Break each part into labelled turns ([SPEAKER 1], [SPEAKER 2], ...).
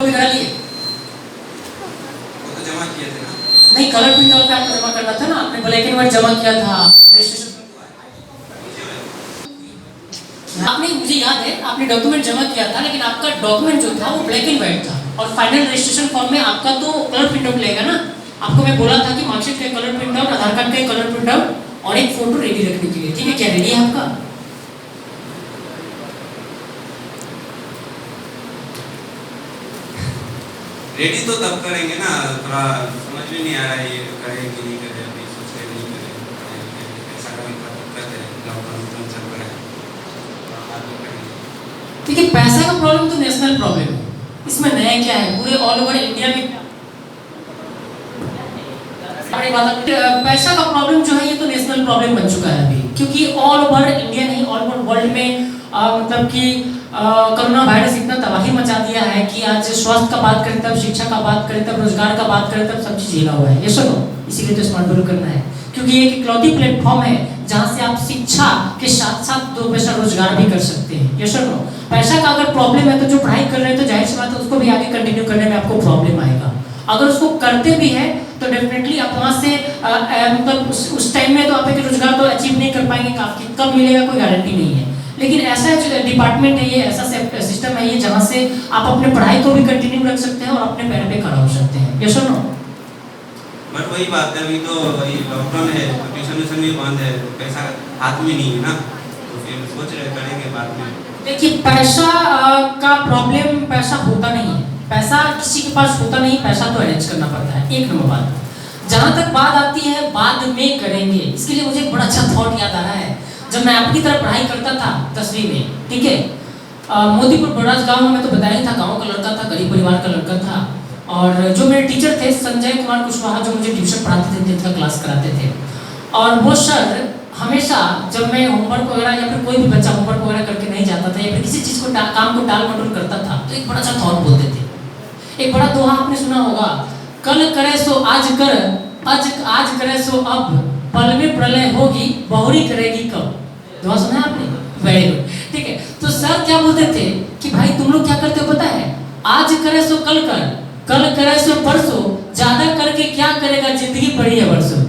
[SPEAKER 1] वगैरह लिए?
[SPEAKER 2] वो तो जमा किए थे ना।
[SPEAKER 1] नहीं, कलर प्रिंट आउट पे आपको जमा करना था ना, आपने ब्लैक एंड व्हाइट जमा किया था रजिस्ट्रेशन। आपने, मुझे याद है आपने डॉक्यूमेंट जमा किया था, लेकिन आपका डॉक्यूमेंट जो था वो ब्लैक एंड व्हाइट था और फाइनल रजिस्ट्रेशन फॉर्म में आपका तो कलर प्रिंट आउट लेगा ना। आपको मैं बोला था कि मार्कशीट का कलर प्रिंट आउट, आधार कार्ड का कलर प्रिंट आउट और एक फोटो रेडी रखने के लिए। ठीक है, क्या रेडी है आपका?
[SPEAKER 2] रेडी तो तब करेंगे ना, थोड़ा समझ में नहीं आ रहा है ये करें कि नहीं करें, अभी सोच रहे नहीं करें, ऐसा का भी दिक्कत है, लॉकडाउन चल रहा है, बाद में करेंगे।
[SPEAKER 1] देखिए, पैसा का प्रॉब्लम तो नेशनल प्रॉब्लम है, इसमें नया क्या है, पूरे ऑल ओवर इंडिया में बड़ी बात है। पैसा का प्रॉब्लम जो है ये तो नेशनल प्रॉब्लम बन चुका है अभी, क्योंकि ऑल ओवर इंडिया नहीं, ऑल ओवर वर्ल्ड में मतलब कि कोरोना वायरस इतना तबाही मचा दिया है कि आज स्वास्थ्य का बात करें तब शिक्षा का बात करें तब रोजगार का बात करें तब सब चीज हिला हुआ है। ये सुनो, इसीलिए तो स्मार्ट बोलो करना है, क्योंकि ये एक इकलौती प्लेटफॉर्म है जहां से आप शिक्षा के साथ साथ दो पैसा रोजगार भी कर सकते हैं। ये सुनो, पैसा का अगर प्रॉब्लम है तो जो पढ़ाई कर रहे हैं तो जाहिर सी बात है उसको भी आगे कंटिन्यू करने में आपको प्रॉब्लम आएगा। अगर उसको करते भी है तो डेफिनेटली आप वहां से मतलब उस टाइम में तो आप एक रोजगार तो अचीव नहीं कर पाएंगे, काफी कब मिलेगा कोई गारंटी नहीं है। लेकिन ऐसा डिपार्टमेंट है ये, ऐसा सिस्टम है ये जहां से आप अपने पढ़ाई को भी कंटिन्यू रख सकते हैं और अपने पैर पे खड़ा हो सकते हैं। ये सुनो,
[SPEAKER 2] बट वही बात है, अभी तो वही लॉकडाउन है, ट्यूशन भी बंद है, पैसा हाथ में नहीं है ना, तो फिर सोच रहे करेंगे बाद में।
[SPEAKER 1] देखिए, पैसा का प्रॉब्लम पैसा होता नहीं है, पैसा किसी के पास होता नहीं, पैसा तो अरेंज करना पड़ता है। एक नंबर बात। जहां तक बात आती है बाद में करेंगे, इसके लिए मुझे एक बड़ा अच्छा थॉट याद आ रहा है। जब मैं आपकी तरह पढ़ाई करता था 10वीं में, ठीक है, मोतीपुर बड़ाज गांव में, तो बताया था गांव का लड़का था, गरीब परिवार का लड़का था, और जो मेरे टीचर थे संजय कुमार कुशवाहा, जो मुझे ट्यूशन पढ़ाते थे, 10th का क्लास कराते थे, और वो सर हमेशा जब मैं होमवर्क वगैरह या फिर कोई भी बच्चा होमवर्क वगैरह करके नहीं जाता था या फिर किसी चीज़ को काम को टाल मटोल करता था, तो एक बड़ा अच्छा थॉट बोलते थे। एक बड़ा दोहा आपने सुना होगा, कल करे सो आज कर, आज करे सो अब, पल में प्रलय होगी, बहुरी करेगी कब। दोहा सुना है आपने? वेरी गुड, ठीक है। तो सर क्या बोलते थे कि भाई तुम लोग क्या करते हो पता है, आज करे सो कल कर, कल करे सो परसों, ज्यादा करके क्या करेगा, जिंदगी पड़ी है बरसों।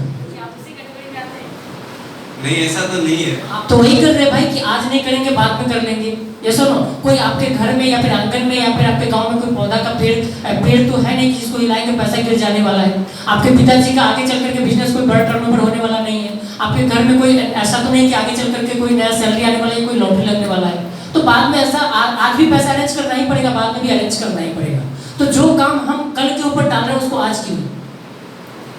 [SPEAKER 2] नहीं, ऐसा तो नहीं है।
[SPEAKER 1] आप तो वही कर रहे हैं भाई कि आज नहीं करेंगे बाद में कर लेंगे। ये सुनो, कोई आपके घर में या फिर आंगन में या फिर आपके गांव में कोई पौधा का पेड़ तो है नहीं कि जिसको हिलाएंगे पैसा गिर जाने वाला है। आपके पिताजी का आगे चल करके बिजनेस कोई बड़ा टर्नओवर होने वाला नहीं है। आपके घर में कोई ऐसा तो नहीं कि आगे चल करके कोई नया सैलरी आने वाला है, कोई लॉटरी लगने वाला है। तो बाद में ऐसा आज भी पैसा अरेंज करना ही पड़ेगा, बाद में भी अरेंज करना ही पड़ेगा। तो जो काम हम कल के ऊपर डाल रहे हैं उसको आज क्यों?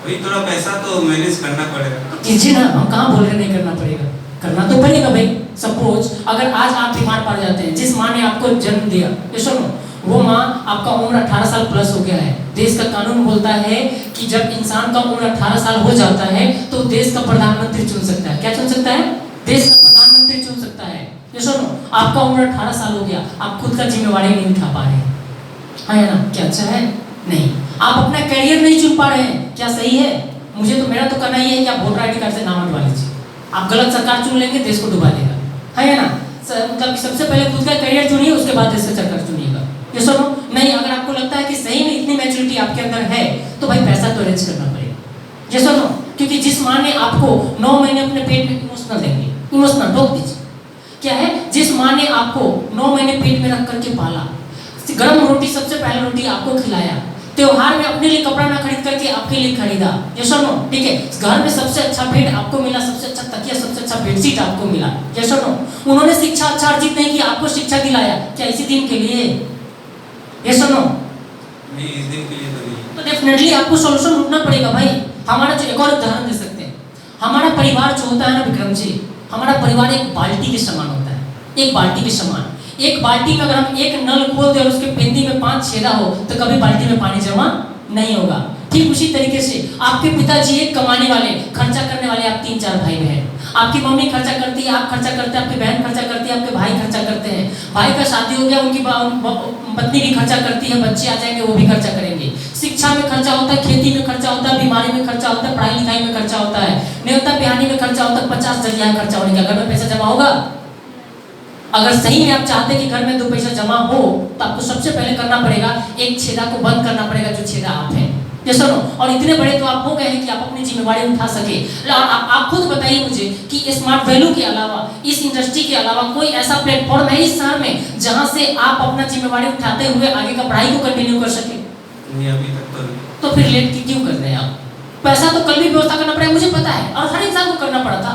[SPEAKER 2] वही थोड़ा पैसा तो मैनेज करना पड़ेगा।
[SPEAKER 1] कीजिए ना, हम कहाँ बोल रहे नहीं करना पड़ेगा, करना तो पड़ेगा भाई। सपोज अगर आज आप बीमार पड़ जाते हैं, जिस माँ ने आपको जन्म दिया, ये सुनो, वो माँ, आपका उम्र 18 साल प्लस हो गया है, देश का कानून बोलता है कि जब इंसान का उम्र 18 साल हो जाता है तो देश का प्रधानमंत्री चुन सकता है। क्या चुन सकता है? देश का प्रधानमंत्री चुन सकता है। ये सुनो, आपका उम्र 18 साल हो गया, आप खुद का जिम्मेवारी नहीं उठा पा रहे हैं, है ना? क्या अच्छा है? नहीं। आप अपना करियर नहीं चुन पा रहे हैं, क्या सही है? मुझे तो, मेरा तो कहना ये है कि आप वोटर आईडी कार्ड से नाम हटवा लीजिए। आप गलत सरकार चुन लेंगे, देश को डुबा देगा, है ना? मतलब सबसे पहले खुद का करियर चुनिए, उसके बाद देश का सरकार चुनिएगा। ये सुनो, नहीं, अगर आपको लगता है कि सही में इतनी मैच्योरिटी आपके अंदर है तो भाई पैसा तो अरेंज करना पड़ेगा। ये सुनो, क्योंकि जिस माँ ने आपको 9 महीने अपने पेट में इमोशनल देंगे, इमोशनल रोक दीजिए, क्या है, जिस माँ ने आपको 9 महीने पेट में रख करके पाला, गर्म रोटी, सबसे पहले रोटी आपको खिलाया, त्योहार में अपने लिए कपड़ा ना खरीद करके आपके लिए खरीदा, ये सुनो, ठीक है, घर में सबसे अच्छा बेड आपको मिला, सबसे अच्छा तकिया, सबसे अच्छा बेडशीट आपको मिला, ये सुनो, उन्होंने शिक्षा अच्छा अर्जित नहीं किया, आपको शिक्षा दिलाया, क्या इसी दिन के लिए? ये सुनो,
[SPEAKER 2] नहीं, इस दिन के लिए तो नहीं।
[SPEAKER 1] तो डेफिनेटली आपको सॉल्यूशन ढूंढना पड़ेगा भाई। हमारा जो, एक और उदाहरण दे सकते हैं, हमारा परिवार जो होता है ना विक्रम जी, हमारा परिवार एक बाल्टी के समान होता है, एक बाल्टी के समान। एक बाल्टी में अगर हम एक नल खोल दें और उसके पेंदी में 5 छेदा हो तो कभी बाल्टी में पानी जमा नहीं होगा। ठीक उसी तरीके से आपके पिताजी एक कमाने वाले, खर्चा करने वाले, आप 3-4 भाई बहन, आपकी मम्मी खर्चा करती है, आप खर्चा करते हैं, आपकी बहन खर्चा करती है, आपके भाई खर्चा करते हैं, भाई का शादी हो गया, उनकी पत्नी भी खर्चा करती है, बच्चे आ जाएंगे वो भी खर्चा करेंगे, शिक्षा में खर्चा होता है, खेती में खर्चा होता है, बीमारी में खर्चा होता है, पढ़ाई लिखाई में खर्चा होता है, न्योता पिहानी में खर्चा होता है, 50 जरिया खर्चा होने का, घर में पैसा जमा होगा? अगर सही में आप चाहते हैं कि घर में 2 पैसा जमा हो तो आपको सबसे पहले करना पड़ेगा एक छेदा को बंद करना पड़ेगा, जो छेदा आप हैं। ये सुनो, और इतने बड़े तो आप हो गए हैं कि आप अपनी जिम्मेवारी उठा सके। आप खुद बताइए मुझे कि स्मार्ट वैल्यू के अलावा, इस इंडस्ट्री के अलावा कोई ऐसा प्लेटफॉर्म है इस शहर में जहां से आप अपना जिम्मेवारी उठाते हुए आगे का पढ़ाई को कंटिन्यू कर सके?
[SPEAKER 2] नहीं, अभी तक तो नहीं।
[SPEAKER 1] तो फिर लेट क्यों कर रहे हैं आप? पैसा तो कल भी व्यवस्था करना पड़ेगा, मुझे पता है, और हर इंसान को करना पड़ा था।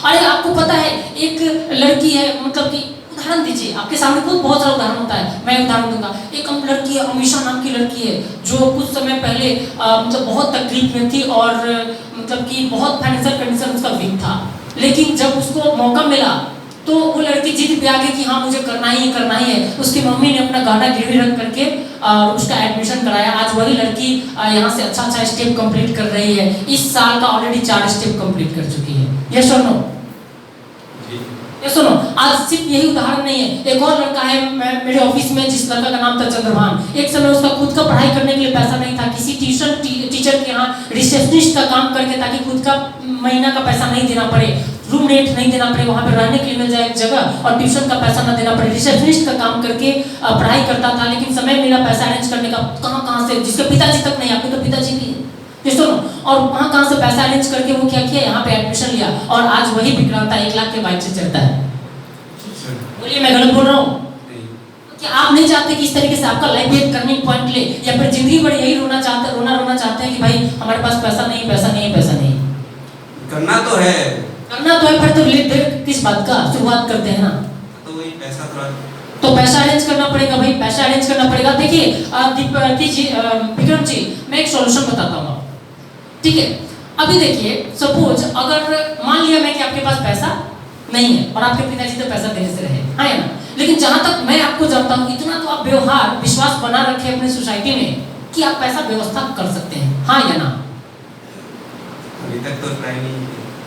[SPEAKER 1] अरे आपको पता है एक लड़की है, मतलब कि उदाहरण दीजिए, आपके सामने खुद बहुत सारा उदाहरण होता है, मैं उदाहरण दूंगा। एक लड़की है, अमीषा नाम की लड़की है, जो कुछ समय पहले मतलब बहुत तकलीफ में थी और मतलब कि बहुत फाइनेंशियल कंडीशन उसका वीक था, लेकिन जब उसको मौका मिला तो वो लड़की जिद पे आ गई कि हाँ मुझे करना ही है। उसकी मम्मी ने अपना गाना गिरवी रख करके उसका एडमिशन कराया। आज वही लड़की यहाँ से अच्छा स्टेप कंप्लीट कर रही है। इस साल का ऑलरेडी 4 स्टेप कंप्लीट कर चुकी है। ये सुनो, ये सुनो, आज सिर्फ यही उदाहरण नहीं है। एक और लड़का है मेरे ऑफिस में, जिस लड़का का नाम था चंद्रभान। एक समय उसका खुद का पढ़ाई करने के लिए पैसा नहीं था, किसी टीचर के यहाँ रिसेप्शनिस्ट का काम करके, ताकि खुद का महीना का पैसा नहीं देना पड़े, रूम रेंट नहीं देना पड़े, वहाँ पे रहने के लिए मिल जाए एक जगह, और ट्यूशन का पैसा ना देना पड़े, रिसेप्शनिस्ट का काम करके पढ़ाई करता था। लेकिन समय मिला पैसा अरेंज करने का, कहाँ से, जिसके पिताजी तक नहीं, आपके तो पिताजी भी है, और कहाँ से पैसा अरेंज करके वो क्या किया, यहाँ पे एडमिशन लिया, और आज वही विक्रांता 1 लाख के बाइक से चलता है। बोलिए मैं गलत बोल रहा हूँ? क्या आप नहीं चाहते कि इस तरीके से आपका लाइफ एक टर्निंग पॉइंट ले, या फिर जिंदगी भर यही रोना चाहते हैं कि भाई हमारे पास पैसा नहीं?
[SPEAKER 2] करना तो है,
[SPEAKER 1] फिर तो लेट देर किस बात का, शुरुआत करते हैं ना।
[SPEAKER 2] तो वही पैसा
[SPEAKER 1] तो पैसा अरेंज करना पड़ेगा भाई, पैसा अरेंज करना पड़ेगा। देखिए विक्रम जी, मैं एक सॉल्यूशन बताता हूँ, ठीक है? अभी देखिए, सपोज अगर मान लिया मैं कि आपके पास पैसा नहीं है और आपके पिताजी तो पैसा देने से रहे, हाँ या ना? लेकिन जहां तक मैं आपको जानता हूँ, इतना तो आप व्यवहार विश्वास बना रखे अपने सोसाइटी में कि आप पैसा व्यवस्था कर सकते हैं, हाँ या ना?
[SPEAKER 2] अभी तक तो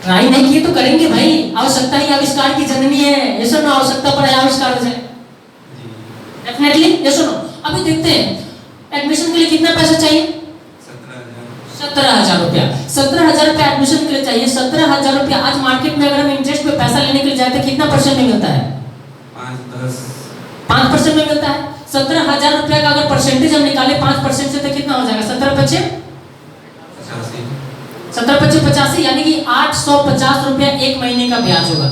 [SPEAKER 1] ट्राई नहीं किए तो करेंगे भाई। आवश्यकता ही आविष्कार की जननी है। ये सुनो, आवश्यकता पर आविष्कार हो जाए, डेफिनेटली। ये सुनो, अभी देखते हैं एडमिशन के लिए कितना पैसा चाहिए? 17,000 रुपया। 17,000 रुपया एडमिशन के लिए चाहिए। 17,000 रुपया आज मार्केट में अगर हम इंटरेस्ट पे पैसा लेने के लिए जाते हैं, कितना परसेंट में मिलता है? 5% में मिलता है। 17,000 रुपया का अगर परसेंटेज हम निकाले 5% से, तो कितना हो जाएगा? 17 पचासी, यानी कि 850 रुपया 1 महीने का ब्याज होगा।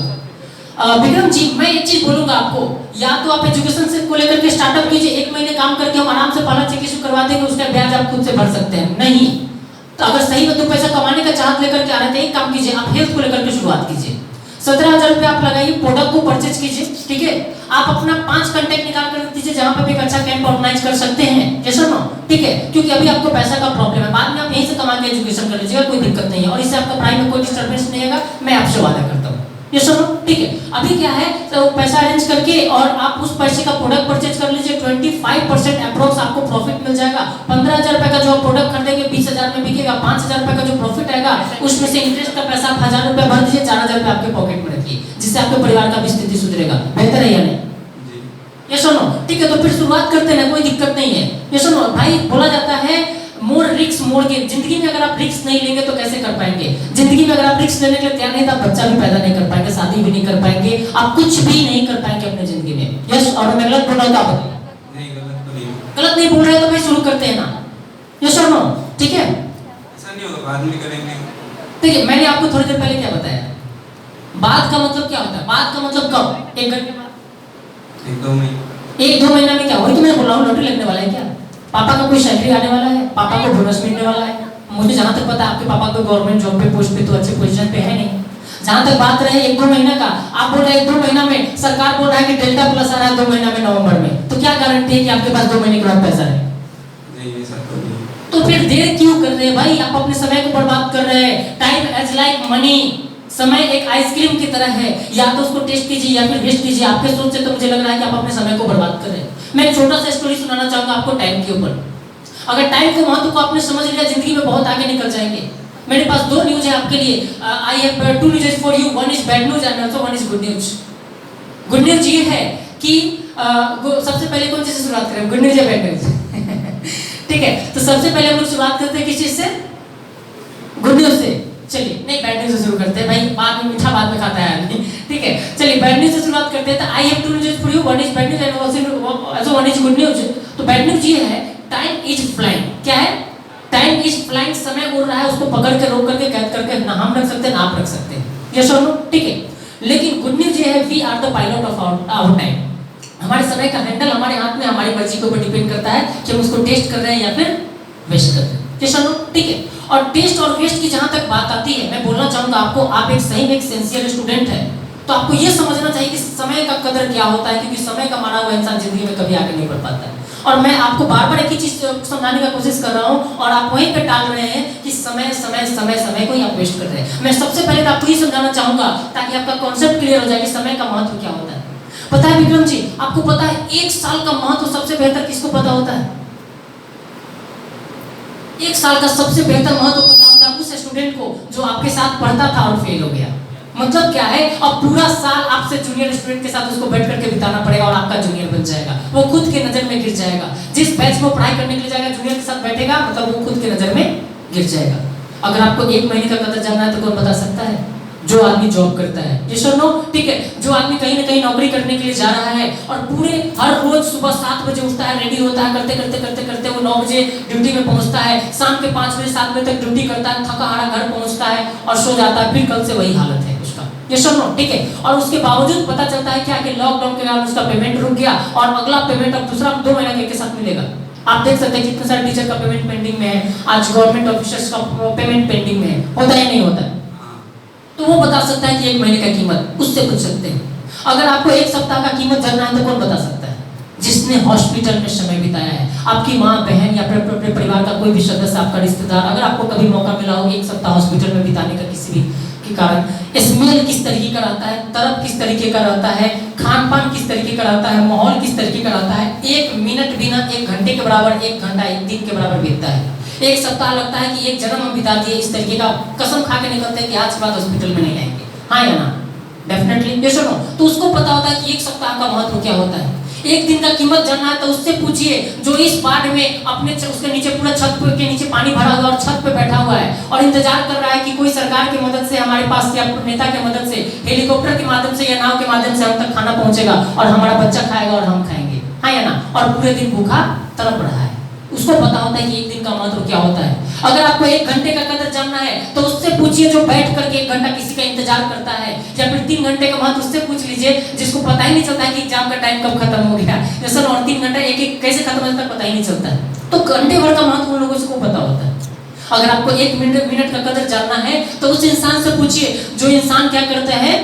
[SPEAKER 1] विक्रम जी, मैं एक चीज बोलूंगा आपको, या तो आप एजुकेशन से को लेकर के स्टार्टअप कीजिए, 1 महीने काम करके हम आराम से पहला चेक इशू करवा देंगे, उसका ब्याज आप खुद से भर सकते हैं। नहीं तो अगर सही में 2 पैसा कमाने का चाहत लेकर के आ रहे थे, एक काम कीजिए, आप हेल्थ को लेकर के शुरुआत कीजिए। 17,000 रुपया आप लगाइए, प्रोडक्ट को परचेज कीजिए, ठीक है? आप अपना 5 कंटेक्ट निकाल कर दीजिए जहां पे भी एक अच्छा कैंप ऑर्गेनाइज कर सकते हैं, ये सुनो, ठीक है? क्योंकि अभी आपको पैसा का प्रॉब्लम है, बाद में आप यहीं से कमा के एजुकेशन कर लीजिएगा, कोई दिक्कत नहीं है, और इससे आपका पढ़ाई में कोई डिस्टर्बेंस नहीं आएगा, मैं आपसे वादा करता हूँ। ये सुनो, ठीक है? अभी क्या है, तो पैसा अरेंज करके और आप उस पैसे का प्रोडक्ट परचेज कर लीजिए, 25% अप्रोक्स आपको प्रॉफिट मिल जाएगा। 15,000 रुपए का जो प्रोडक्ट खरीदेंगे 20,000 में बिकेगा, 5,000 रुपए का जो प्रॉफिट आएगा उसमें से इंटरेस्ट का पैसा आप 1,000 रुपए भर दीजिए, 4,000 रुपए आपके पॉकेट में रखिए, जिससे आपके परिवार का भी स्थिति सुधरेगा। बेहतर है या नहीं? ये सुनो, ठीक है? तो फिर शुरुआत करते हैं, कोई दिक्कत नहीं है। ये सुनो भाई, बोला जाता है मोर रिक्स मोर गेन। जिंदगी में अगर आप रिक्स नहीं लेंगे तो कैसे कर पाएंगे? जिंदगी में अगर आप रिक्स लेने के लिए तैयार नहीं, तो आप बच्चा भी पैदा नहीं कर पाएंगे, शादी भी नहीं कर पाएंगे, आप कुछ भी नहीं कर पाएंगे अपने जिंदगी में। यस, और मैं गलत बोल रहा हूँ?
[SPEAKER 2] नहीं,
[SPEAKER 1] गलत नहीं बोल रहे तो भाई शुरू करते हैं ना। यस और नो, ठीक है?
[SPEAKER 2] ऐसा नहीं होगा, बाद में करेंगे।
[SPEAKER 1] देखिए, मैंने आपको थोड़ी देर पहले क्या बताया, बाद का मतलब क्या होता है? बाद का मतलब कब? 1 घंटे बाद,
[SPEAKER 2] 1-2 महीने,
[SPEAKER 1] 1-2 महीना में क्या? वही तो मैं बोल रहा हूँ, लॉटरी लगने वाला है क्या? पापा का कोई सैलरी आने वाला है, पापा को बोनस मिलने वाला है। मुझे जहां तक पता है आपके पापा को गवर्नमेंट जॉब पे, पोस्ट पे, तो अच्छे पोजीशन पे है नहीं। जहां तक बात रहे 1-2 महीना का, आप बोल रहे हैं 1-2 महीना में, सरकार बोल रहा है कि डेल्टा प्लस आ रहा है 2 महीना में, नवंबर में, तो क्या गारंटी है कि आपके पास 2 महीने के बाद पैसा है?
[SPEAKER 2] नहीं, ऐसा तो नहीं।
[SPEAKER 1] तो फिर देर क्यों कर रहे हैं भाई? आप अपने समय को बर्बाद कर रहे हैं। टाइम एज लाइक मनी, समय एक आइसक्रीम की तरह है, या तो उसको टेस्ट कीजिए या फिर वेस्ट कीजिए। आपके सोच से तो मुझे लग रहा है कि आप अपने समय को बर्बाद कर रहे हैं। मैं एक छोटा सा स्टोरी सुनाना चाहूंगा आपको टाइम के ऊपर। अगर टाइम के महत्व को आपने समझ लिया, जिंदगी में बहुत आगे निकल जाएंगे। मेरे पास 2 न्यूज है आपके लिए। I have 2 news for you, one is bad news and also one is good news. Good news ये है कि सबसे पहले कौन चीज से शुरुआत करें, गुड न्यूज या बैड न्यूज? ठीक है, तो सबसे पहले हम लोग शुरुआत करते हैं किस चीज से? गुड न्यूज से। चलिए नहीं बैड न्यूज से शुरू करते हैं भाई, बाद में मीठा बाद में खाता है आदमी, ठीक है। चलिए बैड न्यूज से शुरुआत करते हैं। तो I have two news for you, one is bad news and also one is good news. तो बैड न्यूज ये है टाइम इज फ्लाइंग। क्या है? टाइम इज फ्लाइंग, समय उड़ रहा है, उसको पकड़ के रोक करके कैद करके ना हम रख सकते हैं ना आप रख सकते हैं, यस और नो, ठीक है। लेकिन गुड न्यूज ये है we are the pilot of our time. हमारे समय का हैंडल हमारे हाथ में, हमारी मर्जी के ऊपर डिपेंड करता है कि हम उसको टेस्ट कर रहे हैं या फिर वेस्ट कर रहे हैं, यस और नो, ठीक है। और टेस्ट और वेस्ट की जहां तक बात आती है, मैं बोलना चाहूंगा आपको, आप एक सही में एक सिंसियर स्टूडेंट है तो आपको ये समझना चाहिए कि समय का कदर क्या होता है, क्योंकि समय का मारा हुआ इंसान जिंदगी में कभी आगे नहीं बढ़ पाता है। और मैं आपको बार बार एक ही चीज समझाने का कोशिश कर रहा हूँ और आप वहीं पे टाल रहे हैं कि समय समय समय समय को ही आप वेस्ट कर रहे हैं। मैं सबसे पहले तो आपको ये समझाना चाहूंगा ताकि आपका कॉन्सेप्ट क्लियर हो जाए कि समय का महत्व क्या होता है। पता है विक्रम जी, आपको पता है 1 साल का महत्व सबसे बेहतर किसको पता होता है? 1 साल का सबसे बेहतर महत्व पता होता है उस स्टूडेंट को जो आपके साथ पढ़ता था और फेल हो गया। मतलब क्या है, अब पूरा साल आपसे जूनियर स्टूडेंट के साथ उसको बैठ करके बिताना पड़ेगा और आपका जूनियर बन जाएगा, वो खुद के नजर में गिर जाएगा। जिस बैच में पढ़ाई करने के लिए जाएगा जूनियर के साथ बैठेगा, मतलब वो खुद के नजर में गिर जाएगा। अगर आपको 1 महीने का कदर जानना है तो कौन बता सकता है? जो आदमी जॉब करता है, यस और नो, ठीक है। जो आदमी कहीं ना कहीं नौकरी करने के लिए जा रहा है और पूरे हर रोज सुबह 7 बजे उठता है, रेडी होता है, करते करते करते करते वो 9 बजे ड्यूटी में पहुंचता है, शाम के 5 बजे 7 बजे तक ड्यूटी करता है, थका हारा घर पहुंचता है और सो जाता है, फिर कल से वही हालत है उसका, यस और नो, ठीक है। और उसके बावजूद पता चलता है क्या कि लॉकडाउन के कारण उसका पेमेंट रुक गया और अगला पेमेंट अब दूसरा 2 महीने के साथ मिलेगा। आप देख सकते हैं कितने सारे टीचर का पेमेंट पेंडिंग में है, आज गवर्नमेंट ऑफिसर्स का पेमेंट पेंडिंग में है, होता है नहीं होता है? तो वो बता सकता है कि 1 महीने का कीमत, उससे पूछ सकते हैं। अगर आपको 1 सप्ताह का कीमत जानना है तो कौन बता सकता है? जिसने हॉस्पिटल में समय बिताया है, आपकी माँ बहन या फिर अपने परिवार का कोई भी सदस्य, आपका रिश्तेदार, अगर आपको कभी मौका मिला हो 1 सप्ताह हॉस्पिटल में बिताने का किसी भी के कारण, स्मेल किस तरीके का रहता है, तरफ किस तरीके का रहता है, खान पान किस तरीके का रहता है, माहौल किस तरीके का रहता है, 1 मिनट बिना 1 घंटे के बराबर, 1 घंटा 1 दिन के बराबर बीतता है। 1 सप्ताह लगता है कि 1 जन्म हम बिता दिए, इस तरीके का कसम खा के निकलते हैं कि आज के बाद हॉस्पिटल में नहीं आएंगे, हाँ या ना? डेफिनेटली, यस और नो। तो उसको पता होता है कि 1 सप्ताह का महत्व क्या होता है। 1 दिन का कीमत जानना है तो उससे पूछिए जो इस वार्ड में अपने उसके नीचे पूरा छत के नीचे पानी भरा हुआ और छत पे बैठा हुआ है और इंतजार कर रहा है कि कोई सरकार की मदद से, हमारे पास या नेता की मदद से, हेलीकॉप्टर की माध्यम से या नाव के माध्यम से हम तक खाना पहुंचेगा और हमारा बच्चा खाएगा और हम खाएंगे, हाँ या ना? और पूरे दिन भूखा तड़प रहा है, उसको पता होता है कि 1 दिन का महत्व क्या होता है। अगर आपको 1 घंटे का कदर जानना है तो उससे पूछिए जो बैठ करके 1 घंटा किसी का इंतजार करता है, या फिर 3 घंटे का महत्व उससे पूछ लीजिए जिसको पता ही नहीं चलता है कि एग्जाम का टाइम कब खत्म हो गया, जैसे और 3 घंटा एक कैसे खत्म होता है पता ही नहीं चलता है। तो घंटे भर का महत्व उन लोगों को पता होता है। अगर आपको 1 मिनट का कदर जानना है तो उस इंसान से पूछिए जो इंसान क्या करता है,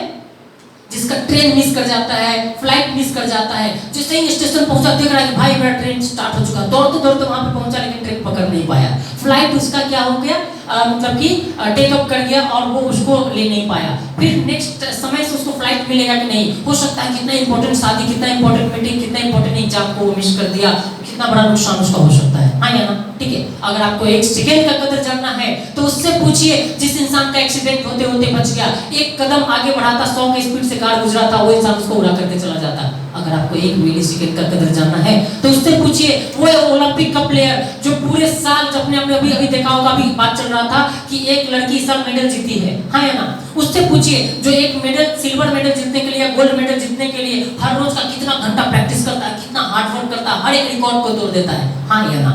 [SPEAKER 1] जिसका ट्रेन मिस कर जाता है, फ्लाइट मिस कर जाता है, जो सही स्टेशन पहुंचा देख रहा है कि भाई मेरा ट्रेन स्टार्ट हो चुका, दौड़ते दौड़ते वहां पे पहुंचा लेकिन ट्रेन पकड़ नहीं पाया, फ्लाइट उसका क्या हो गया, मतलब कि टेक अप कर गया और वो उसको ले नहीं पाया, फिर नेक्स्ट समय से उसको फ्लाइट मिलेगा कि नहीं, हो सकता है कितना इंपॉर्टेंट शादी, कितना इंपॉर्टेंट मीटिंग, कितना इंपॉर्टेंट एग्जाम को वो मिस कर दिया, कितना बड़ा नुकसान उसका हो सकता है, हाँ या ना? ठीक है। अगर आपको 1 सेकंड का कदर जानना है तो उससे पूछिए जिस इंसान का एक्सीडेंट होते होते बच गया, 1 कदम आगे बढ़ाता, 100 की स्पीड से कार गुजरा था, वो इंसान उसको उड़ा करके चला जाता। अगर आपको 1 मिली सेकंड का कदर जानना है तो उससे पूछिए वो ओलंपिक का प्लेयर जो पूरे साल जब अपने अभी देखा होगा, अभी बात चल रहा था कि एक लड़की इस साल मेडल जीती है, हाँ या ना? उससे पूछिए जो एक मेडल, सिल्वर मेडल जीतने के लिए, गोल्ड मेडल जीतने के लिए हर रोज का कितना घंटा प्रैक्टिस करता है, कितना हार्ड वर्क करता है, हर एक रिकॉर्ड को तोड़ देता है, हाँ या ना?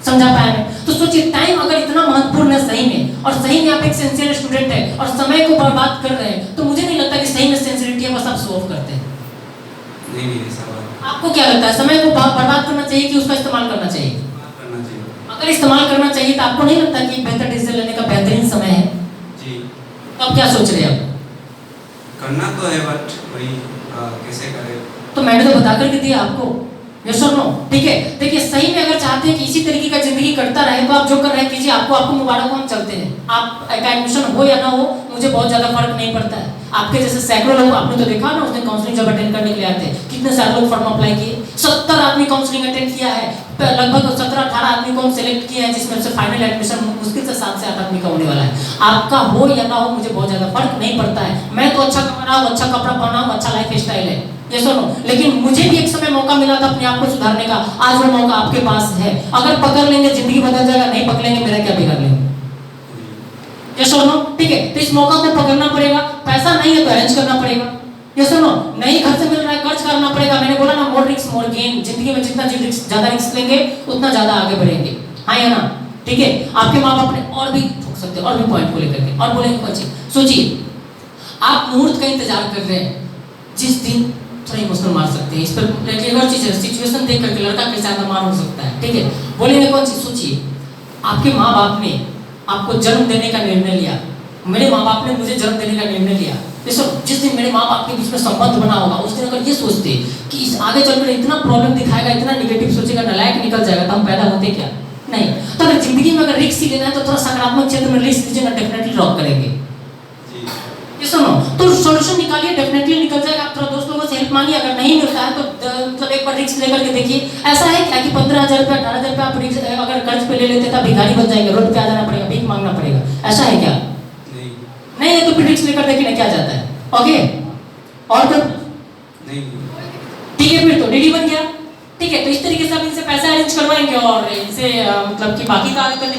[SPEAKER 1] समझा पाया मैं? तो सोचिए टाइम अगर इतना महत्वपूर्ण है सही में, और सही में आप एक सिंसियर स्टूडेंट है और समय को बर्बाद कर रहे हैं, तो मुझे नहीं लगता कि सही में सिंसियरिटी है, बस आप शो ऑफ करते हैं।
[SPEAKER 2] नहीं ऐसा बात।
[SPEAKER 1] आपको क्या लगता है समय को बर्बाद करना चाहिए कि उसका इस्तेमाल करना चाहिए?
[SPEAKER 2] करना चाहिए।
[SPEAKER 1] अगर इस्तेमाल करना चाहिए तो आपको नहीं लगता कि एक बेहतर डिसीजन लेने का बेहतरीन समय है?
[SPEAKER 2] जी।
[SPEAKER 1] तो आप क्या सोच रहे हैं?
[SPEAKER 2] करना तो है बट वही कैसे करें?
[SPEAKER 1] तो मैंने तो बता करके दिया आपको, यस और नो, ठीक है। देखिए सही में अगर चाहते हैं कि इसी तरीके का जिंदगी करता रहे तो आप जो कर रहे हैं कीजिए, आपको मुबारक हो, हम चलते हैं। आप एडमिशन हो या ना हो मुझे बहुत ज्यादा फर्क नहीं पड़ता है। आपके जैसे सैकड़ों लोग, आपने तो देखा ना उस दिन काउंसलिंग जब अटेंड करने के लिए आते हैं, कितने सारे लोग फॉर्म अप्लाई किए, 70 आदमी काउंसलिंग अटेंड किया है, लगभग 17-18 आदमी को हम सिलेक्ट किया है, जिसमें से फाइनल एडमिशन मुश्किल से 7 से 8 आदमी का होने वाला है। आपका हो या ना हो मुझे बहुत ज्यादा फर्क नहीं पड़ता है। मैं तो अच्छा कमा रहा हूँ, अच्छा कपड़ा पहना हूँ, अच्छा लाइफ स्टाइल है, ये सुनो। लेकिन मुझे भी एक समय मौका मिला था अपने आप को सुधारने का, आज वो मौका आपके पास है। अगर पकड़ लेंगे जिंदगी बदल जाएगा, नहीं पकड़ेंगे मेरा क्या बिगाड़ लेंगे, यस और नो? ठीक है, तो इस मौका को पकड़ना पड़ेगा। पैसा नहीं है तो अरेंज करना पड़ेगा। यस और नो? नहीं घर से मिल रहा है, खर्च करना पड़ेगा। मैंने बोला ना, मोर रिस्क मोर गेन। जिंदगी में जितना ज्यादा रिस्क लेंगे उतना ज्यादा आगे बढ़ेंगे, हाँ या ना? ठीक है, आपके माँ बाप ने और भी ठोक सकते हैं, और भी पॉइंट को लेकर के और बोलेंगे कुछ। सोचिए, आप मुहूर्त का इंतजार कर रहे हैं, जिस दिन थोड़ा इमोशनल मार सकते हैं, इस पर एक और चीज है, सिचुएशन देख करके लड़का के साथ मार हो सकता है। ठीक है, बोलेंगे कौन चीज? सोचिए, आपके माँ बाप ने आपको जन्म देने का निर्णय लिया, मेरे माँ बाप ने मुझे जन्म देने का निर्णय लिया। देखो, जिस दिन मेरे माँ बाप के बीच में संबंध बना होगा, उस दिन अगर ये सोचते कि इस आगे चलकर इतना प्रॉब्लम दिखाएगा, इतना निगेटिव सोचेगा, नालायक निकल जाएगा, तो हम पैदा होते क्या? नहीं। तो अगर जिंदगी में अगर रिस्क लेना है तो थोड़ा सकारात्मक क्षेत्र में रिस्क लीजिए ना, डेफिनेटली रॉक करेंगे। ये सुनो, तो सॉल्यूशन निकालिए, डेफिनेटली निकल जाएगा। आप थोड़ा दोस्त लोगों से हेल्प मांगिए, अगर नहीं मिलता है तो मतलब एक बार रिस्क लेकर के देखिए। ऐसा है क्या कि 15,000 रुपया 18,000 रुपया आप रिस्क अगर कर्ज पे ले लेते तो भिखारी बन जाएंगे, रोड पे आ जाना पड़ेगा, भीख मांगना पड़ेगा। ऐसा है क्या? नहीं है तो फिर रिस्क लेकर देखिए ना क्या जाता है। ओके, और तो
[SPEAKER 2] नहीं,
[SPEAKER 1] ठीक है, फिर तो डीडी बन गया। ठीक है, तो इस तरीके से आप इनसे पैसा अरेंज करवाएंगे और इनसे मतलब कि बाकी का आगे करने